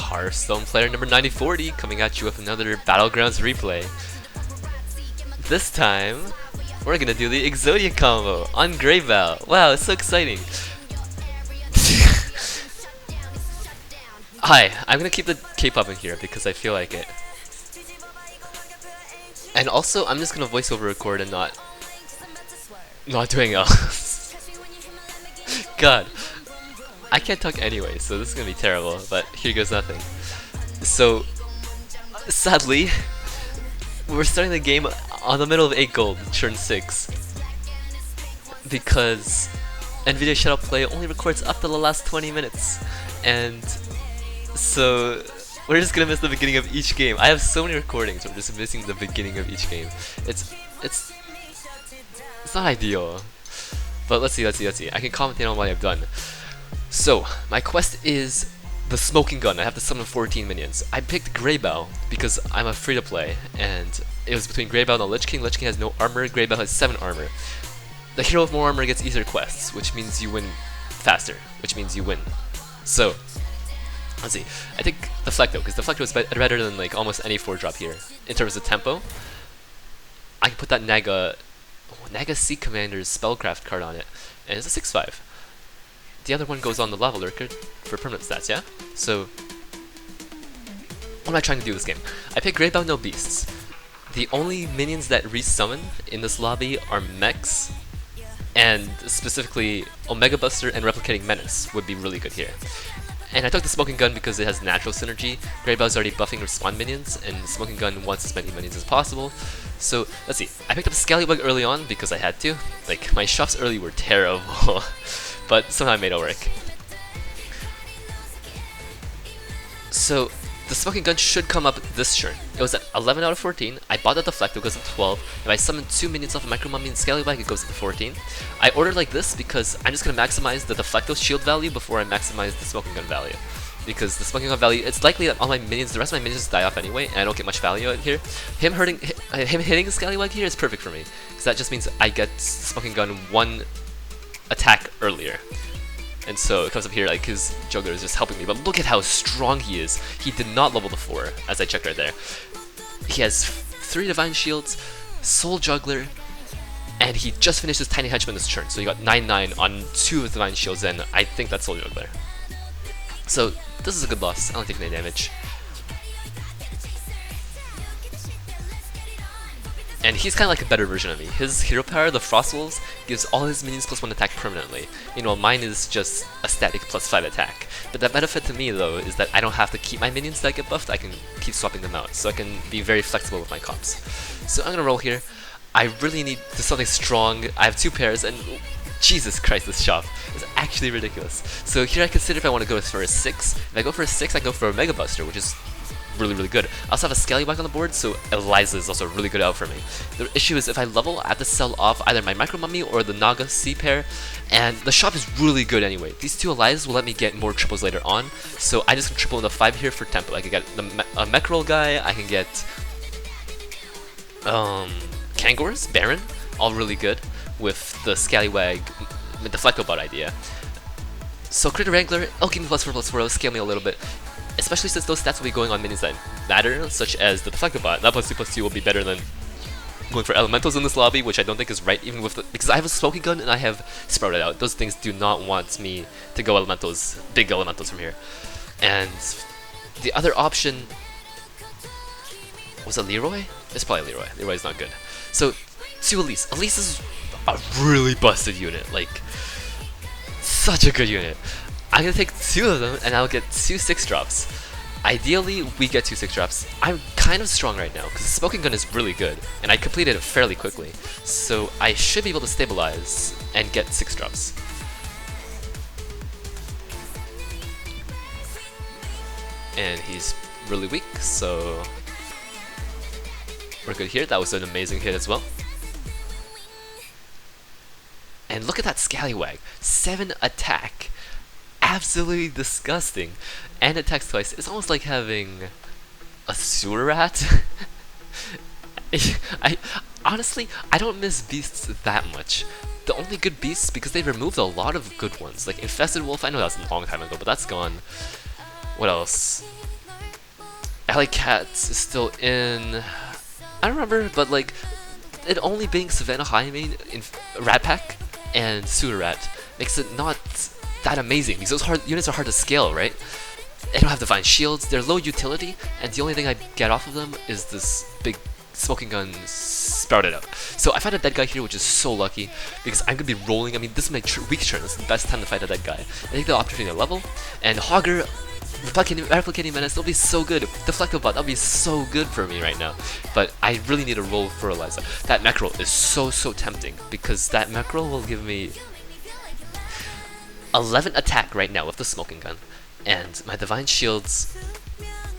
Hearthstone player number 9040 coming at you with another Battlegrounds replay. This time, we're gonna do the Exodia combo on Greybell. Wow, it's so exciting. Hi, I'm gonna keep the K-pop in here because I feel like it. And also, I'm just gonna voice over record and not doing else. God, I can't talk anyway, so this is gonna be terrible, but here goes nothing. So, sadly, we're starting the game on the middle of 8 gold, turn 6. Because NVIDIA Shadow Play only records up to the last 20 minutes. And so, we're just gonna miss the beginning of each game. I have so many recordings, we're just missing the beginning of each game. It's not ideal. But let's see. I can commentate on what I've done. So, my quest is the Smoking Gun. I have to summon 14 minions. I picked Greybell because I'm a free-to-play, and it was between Greybell and the Lich King. Lich King has no armor, Greybell has 7 armor. The hero with more armor gets easier quests, which means you win faster, which means you win. So, let's see. I think Deflecto, because Deflecto is better than like almost any 4-drop here. In terms of tempo, I can put that Naga Sea Commander's Spellcraft card on it, and it's a 6/5. The other one goes on the Lava Lurker for permanent stats, yeah? So, what am I trying to do this game? I pick Greybell, no beasts. The only minions that resummon in this lobby are mechs, and specifically Omega Buster and Replicating Menace would be really good here. And I took the Smoking Gun because it has natural synergy. Greybell's already buffing respawn minions, and Smoking Gun wants as many minions as possible. So, let's see. I picked up Scallywag early on because I had to. Like, my shots early were terrible, but somehow I made it work. So, the Smoking Gun should come up this turn. It was at 11 out of 14. I bought the Deflecto, it goes at 12. If I summon 2 minions off of Micro Mummy and Scallywag, it goes at 14. I ordered like this because I'm just going to maximize the Deflecto's shield value before I maximize the Smoking Gun value. Because the Smoking Gun value, it's likely that all my minions, the rest of my minions die off anyway, and I don't get much value out here. Him hitting Scallywag here is perfect for me, because that just means I get Smoking Gun 1 attack earlier. And so it comes up here like his juggler is just helping me, but look at how strong he is. He did not level the 4, as I checked right there. He has 3 Divine Shields, Soul Juggler, and he just finished his Tiny Henchman this turn, so he got 9/9 on 2 of his Divine Shields, and I think that's Soul Juggler. So this is a good loss. I don't take any damage. And he's kind of like a better version of me. His hero power, the Frost Wolves, gives all his minions +1 attack permanently. Meanwhile, mine is just a static +5 attack. But the benefit to me, though, is that I don't have to keep my minions that get buffed. I can keep swapping them out, so I can be very flexible with my comps. So I'm gonna roll here. I really need something strong. I have 2 pairs, and Jesus Christ, this shop is actually ridiculous. So here I consider if I want to go for a 6. If I go for a 6, I go for a Mega Buster, which is really good. I also have a Scallywag on the board, so Eliza is also really good out for me. The issue is if I level, I have to sell off either my Micro Mummy or the Naga Sea pair, and the shop is really good anyway. These 2 Elizas will let me get more triples later on, so I just can triple in the 5 here for tempo. I can get the Mechrol guy, I can get Kangors, Baron, all really good with the Scallywag, the Deflectobot idea. So Critter Wrangler, it'll give me +4/+4, it'll scale me a little bit. Especially since those stats will be going on minions that matter, such as the Deflectobot. That +2/+2 will be better than going for elementals in this lobby, which I don't think is right, even with because I have a Smoking Gun and I have Sprouted out. Those things do not want me to go elementals, big elementals from here. And the other option was a Leroy? It's probably Leroy. Leroy's not good. So 2 Elise. Elise is a really busted unit, like such a good unit. I'm gonna take 2 of them and I'll get 2 6-drops. Ideally, we get 2 6-drops. I'm kind of strong right now because the Smoking Gun is really good and I completed it fairly quickly. So I should be able to stabilize and get 6-drops. And he's really weak, so we're good here. That was an amazing hit as well. And look at that Scallywag. 7 attack. Absolutely disgusting. And attacks twice. It's almost like having a sewer rat. Honestly, I don't miss beasts that much. The only good beasts, because they removed a lot of good ones. Like Infested Wolf, I know that was a long time ago, but that's gone. What else? Alley Cats is still in. I don't remember, but like it only being Savannah High main in Rat Pack and Sudowoodo makes it not that amazing because those units are hard to scale, right? They don't have divine shields, they're low utility, and the only thing I get off of them is this big smoking gun sprouted up. So I fight a dead guy here, which is so lucky because I'm gonna be rolling. I mean, this is my weak turn. This is the best time to fight a dead guy. I take the opportunity to level, and Hogger, replicating menace, that'll be so good. Deflecto bot, that'll be so good for me right now. But I really need a roll for Eliza. That mech roll is so tempting because that mech roll will give me 11 attack right now with the smoking gun, and my divine shields,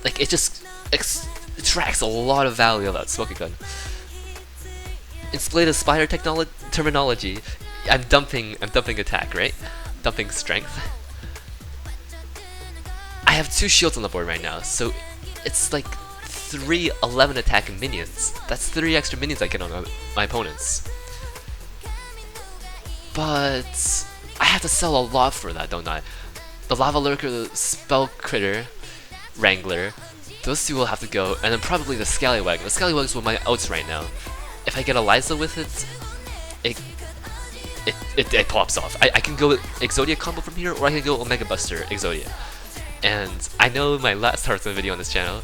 like it just extracts a lot of value of that smoking gun. In Splade Aspire terminology, I'm dumping attack, right? Dumping strength. I have 2 shields on the board right now, so it's like 3 11 attack minions. That's 3 extra minions I get on my opponents. But I have to sell a lot for that, don't I? The Lava Lurker, the Spell Critter, Wrangler, those 2 will have to go, and then probably the Scallywag. The Scallywag is one of my outs right now. If I get Eliza with it pops off. I can go with Exodia combo from here, or I can go Omega Buster Exodia. And I know my last Hearthstone video on this channel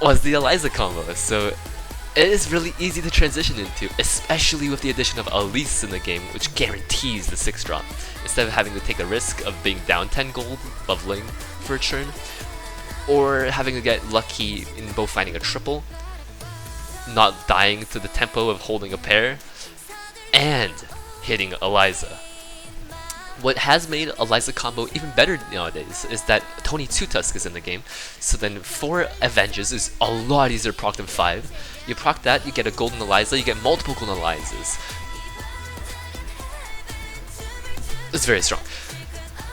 was the Eliza combo, so it is really easy to transition into, especially with the addition of Elise in the game, which guarantees the 6 drop, instead of having to take the risk of being down 10 gold, leveling for a turn, or having to get lucky in both finding a triple, not dying to the tempo of holding a pair, and hitting Eliza. What has made Eliza combo even better nowadays is that Tony Two Tusk is in the game, so then 4 Avenges is a lot easier to proc than 5. You proc that, you get a golden Eliza, you get multiple golden Elizas. It's very strong.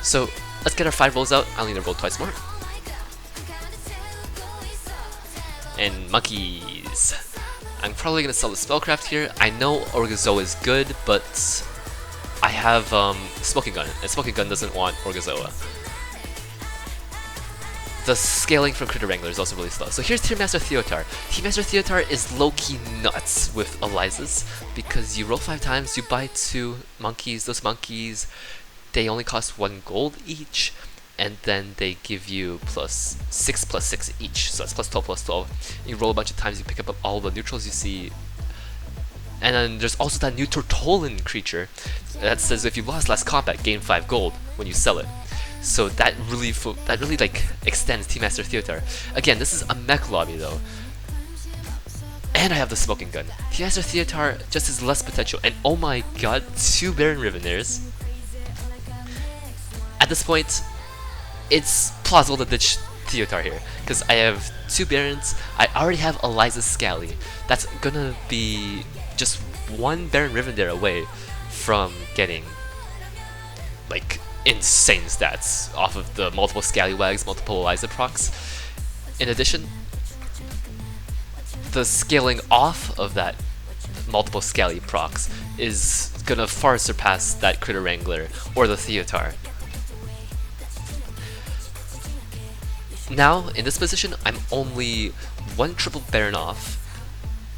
So let's get our 5 rolls out. I'll need to roll twice more. And monkeys. I'm probably gonna sell the Spellcraft here. I know Orgazoa is good, but I have Smoking Gun, and Smoking Gun doesn't want Orgazoa. The scaling from Critter Wrangler is also really slow. So here's Tier Master Theotar. Tier Master Theotar is low-key nuts with Elizas, because you roll 5 times, you buy 2 monkeys. Those monkeys, they only cost 1 gold each, and then they give you +6/+6 each, so that's +12/+12. You roll a bunch of times, you pick up all the neutrals you see. And then there's also that new Tortolan creature that says if you lost last combat, gain 5 gold when you sell it. So that really like extends Team Master Theotar. Again, this is a mech lobby though. And I have the Smoking Gun. Team Master Theotar just has less potential. And oh my god, 2 Baron Rivenairs. At this point, it's plausible to ditch Theotar here, because I have 2 Barons. I already have Eliza Scally. That's gonna be just 1 Baron Rivendair away from getting like insane stats off of the multiple Scallywags, multiple Eliza procs. In addition, the scaling off of that multiple Scally procs is gonna far surpass that Critter Wrangler or the Theotar. Now, in this position, I'm only 1 triple Baron off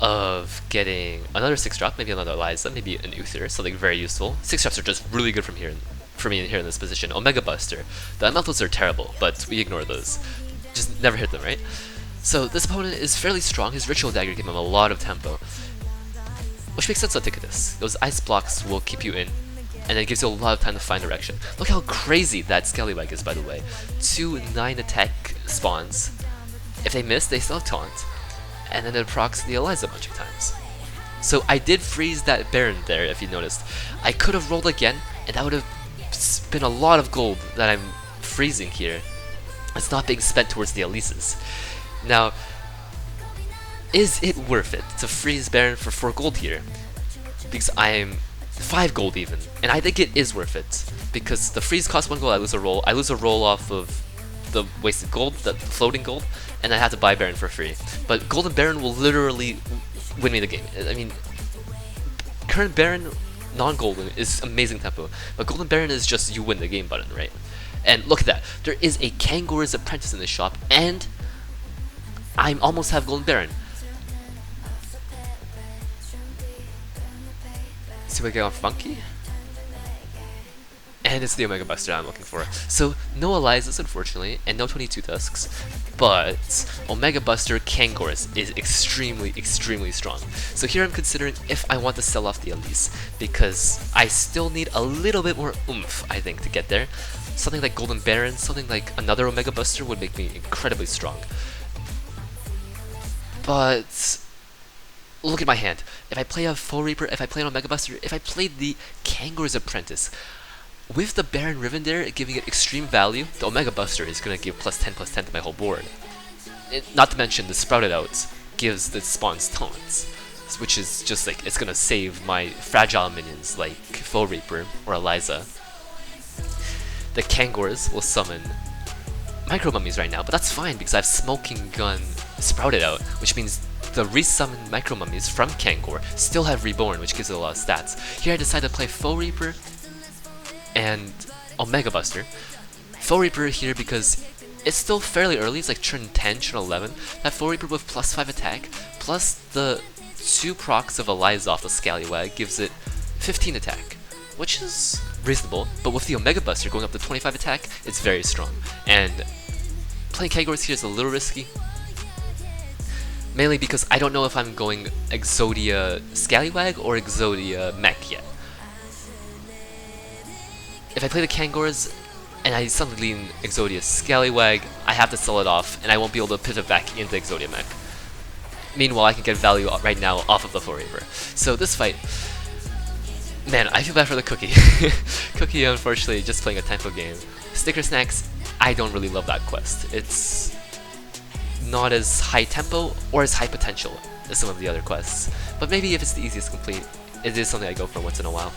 of getting another 6-drop, maybe another Eliza, maybe an Uther, something very useful. 6-drops are just really good for me here in this position. Omega Buster. The Amethysts are terrible, but we ignore those. Just never hit them, right? So this opponent is fairly strong. His Ritual Dagger gave him a lot of tempo, which makes sense on Ticketus. Those ice blocks will keep you in, and it gives you a lot of time to find direction. Look how crazy that Scallywag is, by the way. 2 9 attack spawns. If they miss, they still have taunt, and then it procs the Eliza a bunch of times. So I did freeze that Baron there, if you noticed. I could have rolled again, and that would have been a lot of gold that I'm freezing here. It's not being spent towards the Elises. Now, is it worth it to freeze Baron for 4 gold here? Because I'm 5 gold even, and I think it is worth it, because the freeze costs 1 gold, I lose a roll off of the wasted gold, the floating gold, and I have to buy Baron for free. But Golden Baron will literally win me the game. I mean, current Baron, non-golden, is amazing tempo, but Golden Baron is just you win the game button, right? And look at that, there is a Kangor's Apprentice in this shop, and I'm almost have Golden Baron. See what I get off Monkey? And it's the Omega Buster I'm looking for. So, no Elizas, unfortunately, and no 22 Tusks, but Omega Buster Kangors is extremely, extremely strong. So here I'm considering if I want to sell off the Elise, because I still need a little bit more oomph, I think, to get there. Something like Golden Baron, something like another Omega Buster would make me incredibly strong. But look at my hand. If I play a Full Reaper, if I play an Omega Buster, if I played the Kangor's Apprentice, with the Baron Rivendare giving it extreme value, the Omega Buster is going to give +10/+10 to my whole board. Not to mention the Sprouted Out gives the spawns taunts, which is just like, it's going to save my fragile minions like Full Reaper or Eliza. The Kangors will summon Micro Mummies right now, but that's fine because I have Smoking Gun Sprouted Out, which means the resummoned Micro Mummies from Kangor still have Reborn, which gives it a lot of stats. Here I decided to play Full Reaper and Omega Buster. Full Reaper here because it's still fairly early, it's like turn 10, turn 11. That Full Reaper with +5 attack, plus the 2 procs of Eliza off the Scallywag gives it 15 attack, which is reasonable, but with the Omega Buster going up to 25 attack, it's very strong. And playing Kangors here is a little risky, mainly because I don't know if I'm going Exodia Scallywag or Exodia Mech yet. If I play the Kangors and I suddenly lean Exodia Scallywag, I have to sell it off and I won't be able to pivot back into Exodia Mech. Meanwhile, I can get value right now off of the Full Reaper. So this fight, man, I feel bad for the Cookie. Cookie, unfortunately, just playing a tempo game. Sticker Snacks, I don't really love that quest. It's not as high tempo or as high potential as some of the other quests. But maybe if it's the easiest to complete, it is something I go for once in a while.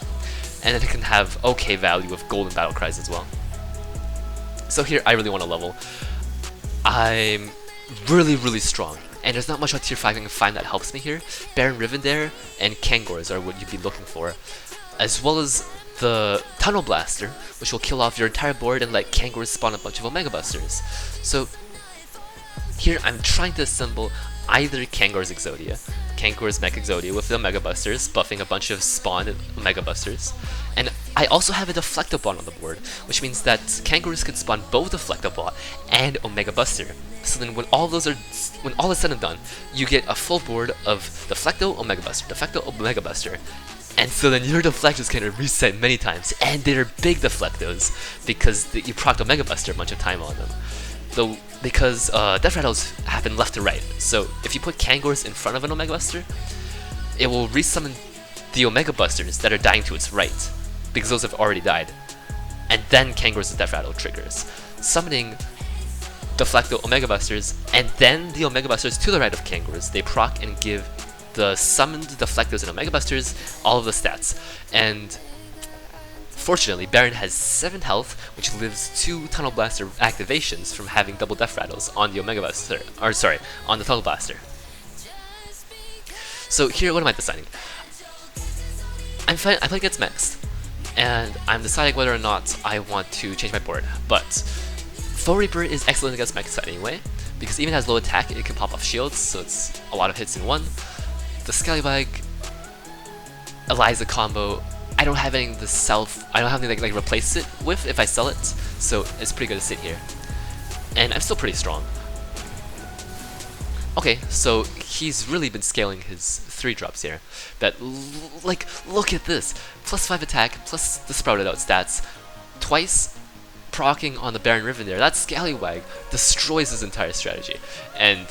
And then it can have okay value with Golden Battle Cries as well. So here, I really want to level. I'm really, really strong, and there's not much on tier 5 I can find that helps me here. Baron Rivendare and Kangors are what you'd be looking for, as well as the Tunnel Blaster, which will kill off your entire board and let Kangors spawn a bunch of Omega Busters. So here, I'm trying to assemble either Kangors Exodia, Kangors Mech Exodia with the Omega Busters, buffing a bunch of spawned Omega Busters, and I also have a Deflectobot on the board, which means that Kangors can spawn both Deflectobot and Omega Buster. So then when all is said and done, you get a full board of Deflecto, Omega Buster, Deflecto, Omega Buster, and so then your Deflectos can reset many times, and they're big Deflectos, because you proc Omega Buster a bunch of time on them. Though, because Death Rattles happen left to right, so if you put Kangors in front of an Omega Buster, it will resummon the Omega Busters that are dying to its right, because those have already died, and then Kangors' Death Rattle triggers, summoning Deflecto Omega Busters, and then the Omega Busters to the right of Kangors. They proc and give the summoned Deflectos and Omega Busters all of the stats, and fortunately, Baron has 7 health, which lives 2 Tunnel Blaster activations from having double Death Rattles on the Omega Buster, or sorry, on the Tunnel Blaster. So here, what am I deciding? I'm playing against mechs, and I'm deciding whether or not I want to change my board. But Full Reaper is excellent against mechs anyway, because even has low attack, it can pop off shields, so it's a lot of hits in one. The Scallywag Eliza combo, I don't have anything to like replace it with if I sell it, so it's pretty good to sit here. And I'm still pretty strong. Okay, so he's really been scaling his 3-drops here. That, like, look at this! +5 attack, plus the Sprouted Out stats, twice proccing on the Baron Rivendare. That Scallywag destroys his entire strategy. And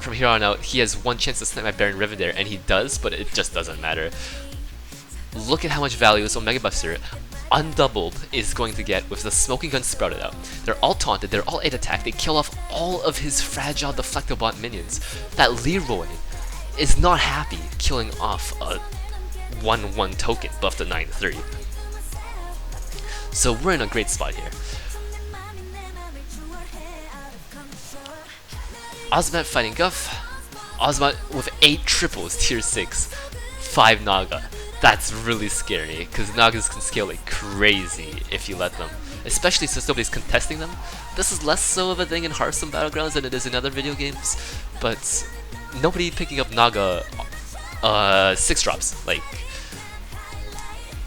from here on out, he has one chance to snipe my Baron Rivendare, and he does, but it just doesn't matter. Look at how much value this Omega Buster, undoubled, is going to get with the Smoking Gun Sprouted Out. They're all taunted, they're all 8 attack, they kill off all of his fragile Deflectobot minions. That Leroy is not happy killing off a 1/1 token buffed to 9/3. So we're in a great spot here. Ozmat fighting Guff. Ozmat with 8 triples, tier 6, 5 Naga. That's really scary, because Nagas can scale like crazy if you let them. especially since nobody's contesting them. This is less so of a thing in Hearthstone Battlegrounds than it is in other video games, but nobody picking up Naga 6 drops like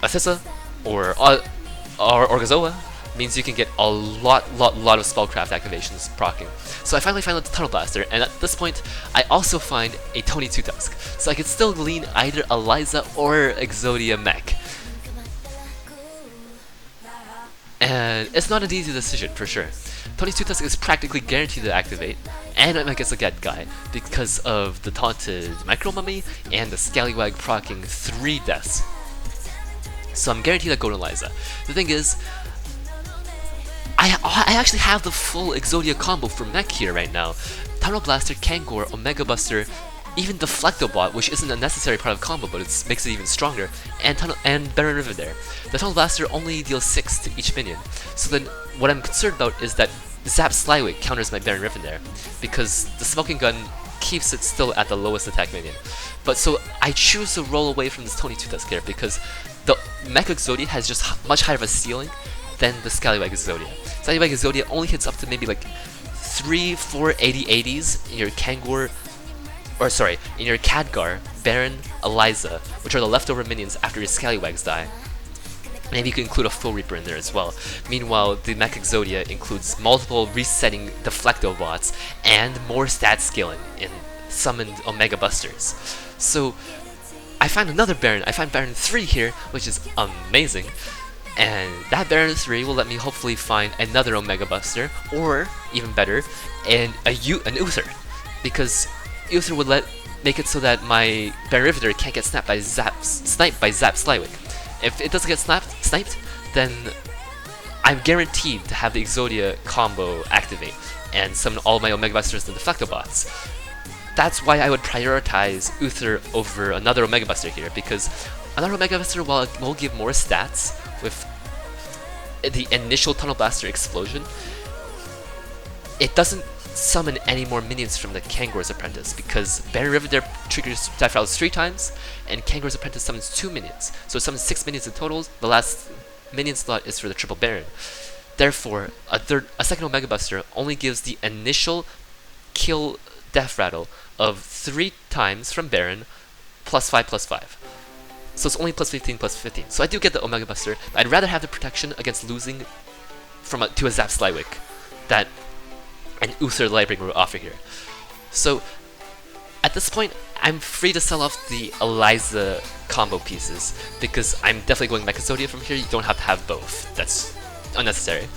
Athesa or Orgazoa means you can get a lot of spellcraft activations proccing. So I finally find the Tunnel Blaster, and at this point, I also find a Tony Two Tusk. So I could still lean either Eliza or Exodia mech. And it's not an easy decision, for sure. Tony Two Tusk is practically guaranteed to activate, and I'm against a Get guy, because of the taunted Micro Mummy and the Scallywag proccing 3 deaths. So I'm guaranteed to go to Eliza. The thing is, I actually have the full Exodia combo for mech here right now. Tunnel Blaster, Kangor, Omega Buster, even Deflectobot, which isn't a necessary part of the combo, but it makes it even stronger, and Baron Rivendare. The Tunnel Blaster only deals 6 to each minion, so then what I'm concerned about is that Zap Slywig counters my Baron Rivendare, because the Smoking Gun keeps it still at the lowest attack minion. But so I choose to roll away from this Tony Two Tusk here, because the Mech Exodia has just much higher of a ceiling than the Scallywag Exodia. Scallywag Exodia only hits up to maybe like 3, 4, 80s in your Kangor, or sorry, in your Khadgar, Baron, Eliza, which are the leftover minions after your Scallywags die. Maybe you can include a Full Reaper in there as well. Meanwhile, the Mech Exodia includes multiple resetting Deflectobots and more stat scaling in summoned Omega Busters. So I find another Baron. I find Baron 3 here, which is amazing. And that Baron 3 will let me hopefully find another Omega Buster, or even better, an Uther, because Uther would make it so that my Baron Rivendare can't get sniped by Zap Slywig. If it doesn't get sniped, then I'm guaranteed to have the Exodia combo activate and summon all my Omega Busters and Deflectobots. That's why I would prioritize Uther over another Omega Buster here, because another Omega Buster, while it will give more stats with the initial Tunnel Blaster explosion, it doesn't summon any more minions from the Kangor's Apprentice, because Baron Rivendare triggers Death Rattles 3 times, and Kangor's Apprentice summons 2 minions. So it summons 6 minions in total. The last minion slot is for the triple Baron. Therefore, a second Omega Buster only gives the initial kill Death Rattle of 3 times from Baron, +5/+5. So it's only +15/+15. So I do get the Omega Buster, but I'd rather have the protection against losing to a Zap Slywig that an Uther Lightbringer will offer here. So at this point, I'm free to sell off the Eliza combo pieces, because I'm definitely going Mech Exodia from here. You don't have to have both. That's unnecessary.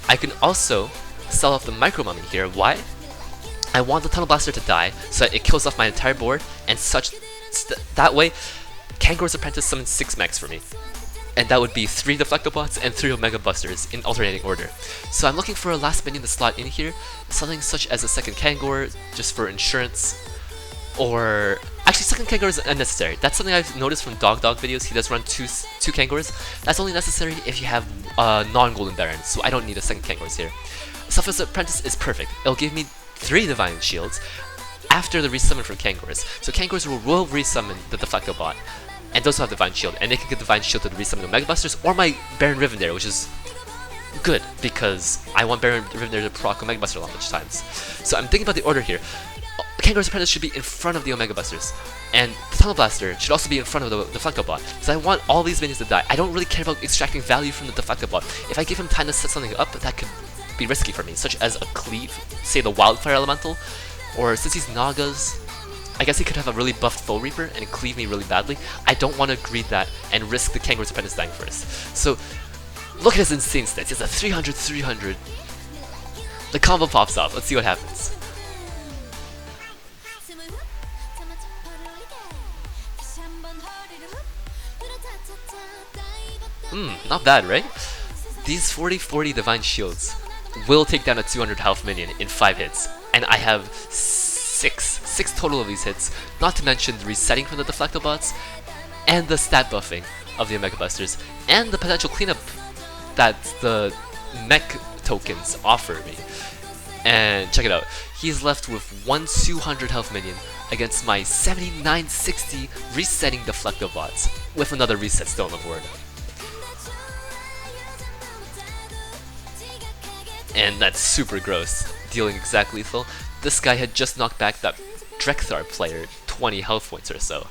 I can also sell off the Micro Mummy here. Why? I want the Tunnel Blaster to die so that it kills off my entire board, and that way Kangor's Apprentice summons 6 mechs for me. And that would be 3 Deflectobots and 3 Omega Busters in alternating order. So I'm looking for a last minion to slot in here, something such as a second Kangor, just for insurance. Or actually, second Kangor is unnecessary. That's something I've noticed from Dog videos. He does run two Kangors. That's only necessary if you have non-Golden Baron, so I don't need a second Kangors here. Selfless Apprentice is perfect. It'll give me 3 Divine Shields after the resummon from Kangors. So Kangors will resummon the Deflectobot, and those who have Divine Shield, and they can get Divine Shield to resummon the Mega Busters or my Baron Rivendare, which is good because I want Baron Rivendare to proc Omega Buster a lot much times. So I'm thinking about the order here. Kangor's Apprentice should be in front of the Omega Busters, and the Tunnel Blaster should also be in front of the Deflectobot, because I want all these minions to die. I don't really care about extracting value from the Deflectobot. If I give him time to set something up, that could be risky for me, such as a Cleave, say the Wildfire Elemental, or since he's Nagas, I guess he could have a really buffed Full Reaper and cleave me really badly. I don't want to greed that and risk the Kangor's Apprentice dying first. So, look at his insane stats. It's a 300-300. The combo pops off. Let's see what happens. Not bad, right? These 40-40 Divine Shields will take down a 200 health minion in 5 hits, and I have 6 total of these hits, not to mention the resetting from the Deflectobots, and the stat buffing of the Omega Busters, and the potential cleanup that the mech tokens offer me. And check it out, he's left with 1 200 health minion against my 79-60 resetting Deflectobots, with another reset still on the board. and that's super gross, dealing exact lethal. This guy had just knocked back that Drekthar player 20 health points or so,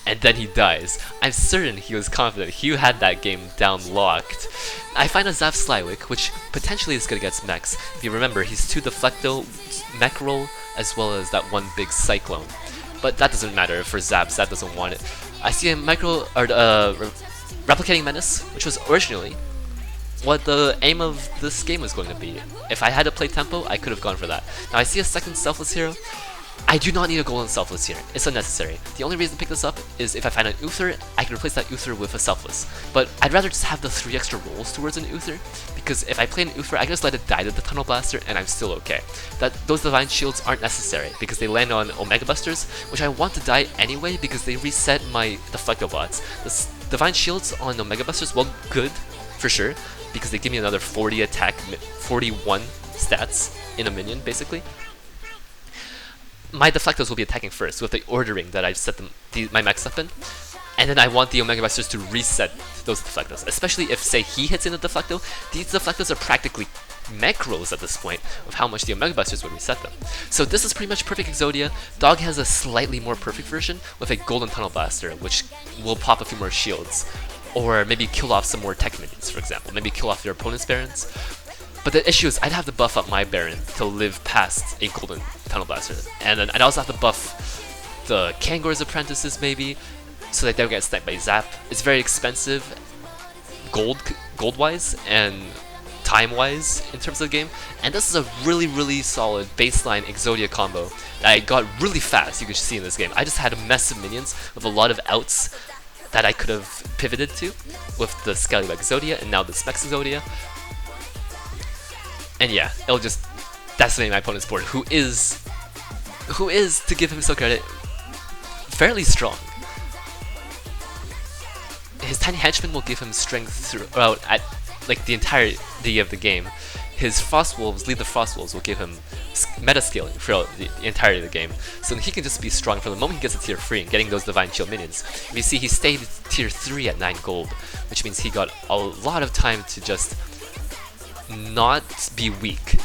and then he dies. I'm certain he was confident he had that game down locked. I find a Zap Slywick, which potentially is good against mechs. If you remember, he's 2 Deflecto, mech roll, as well as that one big Cyclone. But that doesn't matter for Zap, Zap doesn't want it. I see a Replicating Menace, which was originally what the aim of this game was going to be. If I had to play tempo, I could have gone for that. Now I see a second Selfless hero. I do not need a golden Selfless here. It's unnecessary. The only reason to pick this up is if I find an Uther, I can replace that Uther with a Selfless. But I'd rather just have the 3 extra rolls towards an Uther, because if I play an Uther, I can just let it die to the Tunnel Blaster and I'm still okay. Those Divine Shields aren't necessary, because they land on Omega Busters, which I want to die anyway because they reset my Deflecto bots. The Divine Shields on Omega Busters, well, good, for sure, because they give me another 40 attack, 41 stats in a minion, basically. My Deflectos will be attacking first with the ordering that I've set my mechs up in, and then I want the Omega Busters to reset those Deflectos, especially if, say, he hits in a Deflecto. These Deflectos are practically mech rolls at this point of how much the Omega Busters would reset them. So this is pretty much perfect Exodia. Dog has a slightly more perfect version with a Golden Tunnel Blaster, which will pop a few more shields, or maybe kill off some more tech minions, for example. Maybe kill off your opponent's Barons. But the issue is I'd have to buff up my Baron to live past a Golden Tunnel Blaster. And then I'd also have to buff the Kangor's Apprentices maybe, so that they don't get sniped by Zap. It's very expensive, gold-wise and time-wise in terms of the game. And this is a really, really solid baseline Exodia combo that I got really fast, you can see in this game. I just had a mess of minions with a lot of outs that I could have pivoted to with the Scallywag Exodia and now the Specs Exodia. And yeah, it'll just decimate my opponent's board, who is, to give him some credit, fairly strong. His Tiny Henchman will give him strength throughout like the entirety of the game. His Frostwolves, Lead the Frostwolves, will give him meta scaling throughout the entirety of the game. So he can just be strong from the moment he gets to tier 3 and getting those Divine Shield minions. If you see, he stayed tier 3 at 9 gold, which means he got a lot of time to just not be weak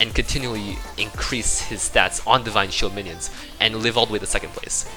and continually increase his stats on Divine Shield minions and live all the way to 2nd place.